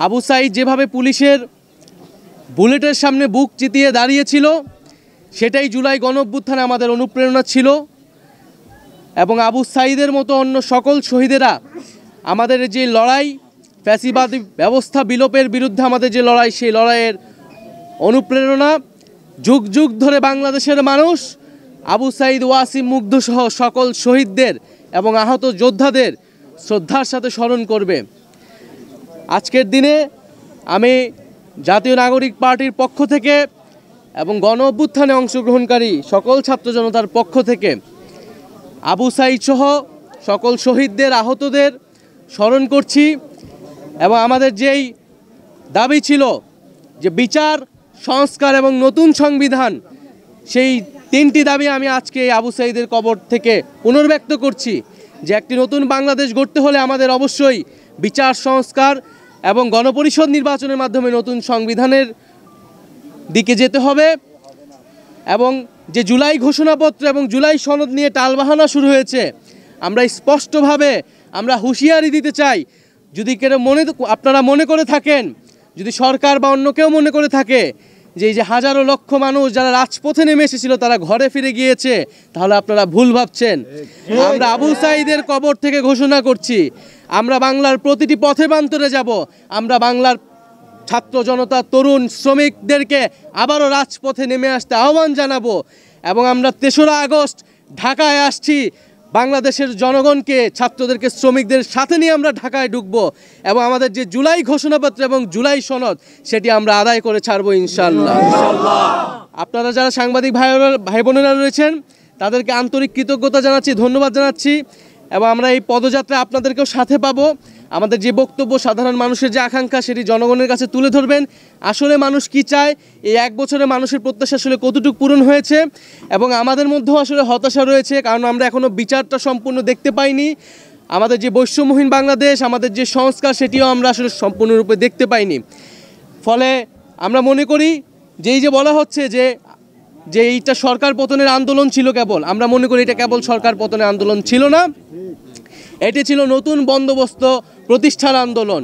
আবু সাঈদ যেভাবে পুলিশের বুলেটের সামনে বুক চিতিয়ে দাঁড়িয়েছিল, সেটাই জুলাই গণঅভ্যুত্থানে আমাদের অনুপ্রেরণা ছিল। এবং আবু সাঈদের মতো অন্য সকল শহীদেরা আমাদের যে লড়াই, ফ্যাসিবাদী ব্যবস্থা বিলোপের বিরুদ্ধে আমাদের যে লড়াই, সেই লড়াইয়ের অনুপ্রেরণা। যুগ যুগ ধরে বাংলাদেশের মানুষ আবু সাঈদ, ওয়াসিম, মুগ্ধ সহ সকল শহীদদের এবং আহত যোদ্ধাদের শ্রদ্ধার সাথে স্মরণ করবে। আজকের দিনে আমি জাতীয় নাগরিক পার্টির পক্ষ থেকে এবং গণ অভ্যুত্থানে অংশগ্রহণকারী সকল ছাত্র জনতার পক্ষ থেকে আবু সাঈদ সহ সকল শহীদদের, আহতদের স্মরণ করছি। এবং আমাদের যেই দাবি ছিল যে বিচার, সংস্কার এবং নতুন সংবিধান, সেই তিনটি দাবি আমি আজকে আবু সাঈদের কবর থেকে পুনর্ব্যক্ত করছি যে একটি নতুন বাংলাদেশ গড়তে হলে আমাদের অবশ্যই বিচার, সংস্কার এবং গণপরিষদ নির্বাচনের মাধ্যমে নতুন সংবিধানের দিকে যেতে হবে। এবং যে জুলাই ঘোষণাপত্র এবং জুলাই সনদ নিয়ে টালবাহানা শুরু হয়েছে, আমরা স্পষ্টভাবে আমরা হুঁশিয়ারি দিতে চাই, যদি কেউ আপনারা মনে করে থাকেন, যদি সরকার বা অন্য কেউ মনে করে থাকে যে এই যে হাজারো লক্ষ মানুষ যারা রাজপথে নেমে এসেছিল তারা ঘরে ফিরে গিয়েছে, তাহলে আপনারা ভুল ভাবছেন। আমরা আবু সাঈদের কবর থেকে ঘোষণা করছি, আমরা বাংলার প্রতিটি পথে প্রান্তরে যাব। আমরা বাংলার ছাত্র জনতা, তরুণ, শ্রমিকদেরকে আবারও রাজপথে নেমে আসতে আহ্বান জানাবো। এবং আমরা ৩রা আগস্ট ঢাকায় আসছি, বাংলাদেশের জনগণকে, ছাত্রদেরকে, শ্রমিকদের সাথে নিয়ে আমরা ঢাকায় ঢুকবো এবং আমাদের যে জুলাই ঘোষণাপত্র এবং জুলাই সনদ, সেটি আমরা আদায় করে ছাড়বো ইনশাআল্লাহ। আপনারা যারা সাংবাদিক ভাই বোনেরা রয়েছেন তাদেরকে আন্তরিক কৃতজ্ঞতা জানাচ্ছি, ধন্যবাদ জানাচ্ছি। এবং আমরা এই পদযাত্রা আপনাদেরকেও সাথে পাবো। আমাদের যে বক্তব্য, সাধারণ মানুষের যে আকাঙ্ক্ষা, সেটি জনগণের কাছে তুলে ধরবেন। আসলে মানুষ কি চায়, এই 1 বছরে মানুষের প্রত্যাশা আসলে কতটুকু পূরণ হয়েছে। এবং আমাদের মধ্যেও আসলে হতাশা রয়েছে, কারণ আমরা এখনও বিচারটা সম্পূর্ণ দেখতে পাইনি। আমাদের যে বৈষম্যহীন বাংলাদেশ, আমাদের যে সংস্কার, সেটিও আমরা আসলে সম্পূর্ণরূপে দেখতে পাইনি। ফলে আমরা মনে করি যে এই যে বলা হচ্ছে যে এইটা সরকার পতনের আন্দোলন ছিল কেবল, আমরা মনে করি এটা কেবল সরকার পতনের আন্দোলন ছিল না, এটি ছিল নতুন বন্দোবস্ত প্রতিষ্ঠার আন্দোলন।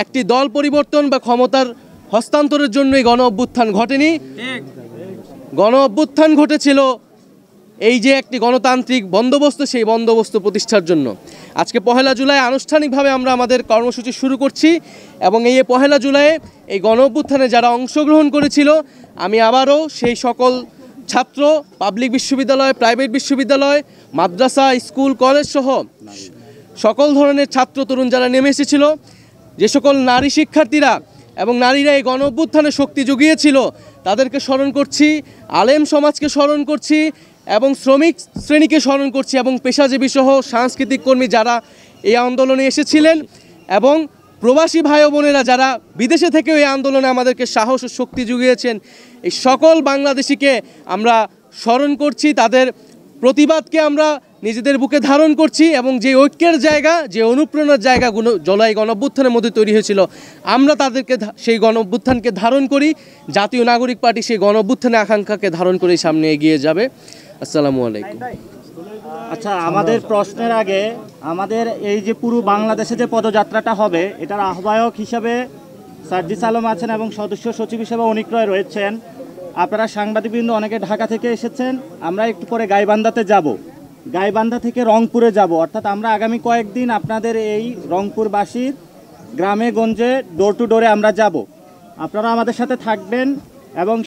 একটি দল পরিবর্তন বা ক্ষমতার হস্তান্তরের জন্যই গণ অভ্যুত্থান ঘটেনি। গণ অভ্যুত্থান ঘটেছিল এই যে একটি গণতান্ত্রিক বন্দোবস্ত, সেই বন্দোবস্ত প্রতিষ্ঠার জন্য। আজকে 1 জুলাই আনুষ্ঠানিকভাবে আমরা আমাদের কর্মসূচি শুরু করছি। এবং এই 1 জুলাইয়ে এই গণ অভ্যুত্থানে যারা অংশগ্রহণ করেছিল, আমি আবারও সেই সকল ছাত্র, পাবলিক বিশ্ববিদ্যালয়, প্রাইভেট বিশ্ববিদ্যালয়, মাদ্রাসা, স্কুল, কলেজ সহ সকল ধরনের ছাত্র তরুণ যারা নেমে এসেছিল, যে সকল নারী শিক্ষার্থীরা এবং নারীরা এই গণ অভ্যুত্থানে শক্তি জুগিয়েছিল, তাদেরকে স্মরণ করছি, আলেম সমাজকে স্মরণ করছি এবং শ্রমিক শ্রেণীকে স্মরণ করছি এবং পেশাজীবী সহ সাংস্কৃতিক কর্মী যারা এই আন্দোলনে এসেছিলেন এবং প্রবাসী ভাই বোনেরা যারা বিদেশে থেকেও এই আন্দোলনে আমাদেরকে সাহস ও শক্তি জুগিয়েছেন, এই সকল বাংলাদেশিকে আমরা স্মরণ করছি। তাদের প্রতিবাদকে আমরা নিজেদের বুকে ধারণ করছি এবং যে ঐক্যের জায়গা, যে অনুপ্রেরণার জায়গা জুলাই গণঅভ্যুত্থানের মধ্যে তৈরি হয়েছিল, আমরা তাদেরকে সেই গণঅভ্যুত্থানকে ধারণ করি। জাতীয় নাগরিক পার্টি সেই গণঅভ্যুত্থানের আকাঙ্ক্ষাকে ধারণ করে সামনে এগিয়ে যাবে। আসসালামু আলাইকুম। আচ্ছা, আমাদের প্রশ্নের আগে আমাদের এই যে পুরো বাংলাদেশে যে পদযাত্রাটা হবে, এটার আহ্বায়ক হিসাবে সার্জিস আলম আছেন এবং সদস্য সচিব হিসেবে অনিক রয় রয়েছেন। আপনারা সাংবাদিকবৃন্দ অনেকে ঢাকা থেকে এসেছেন। আমরা একটু পরে গাইবান্ধাতে যাব, গাইবান্ধা থেকে রংপুরে যাব। অর্থাৎ আমরা আগামী কয়েকদিন আপনাদের এই রংপুরবাসীর গ্রামে গঞ্জে ডোর টু ডোরে আমরা যাব। আপনারা আমাদের সাথে থাকবেন এবং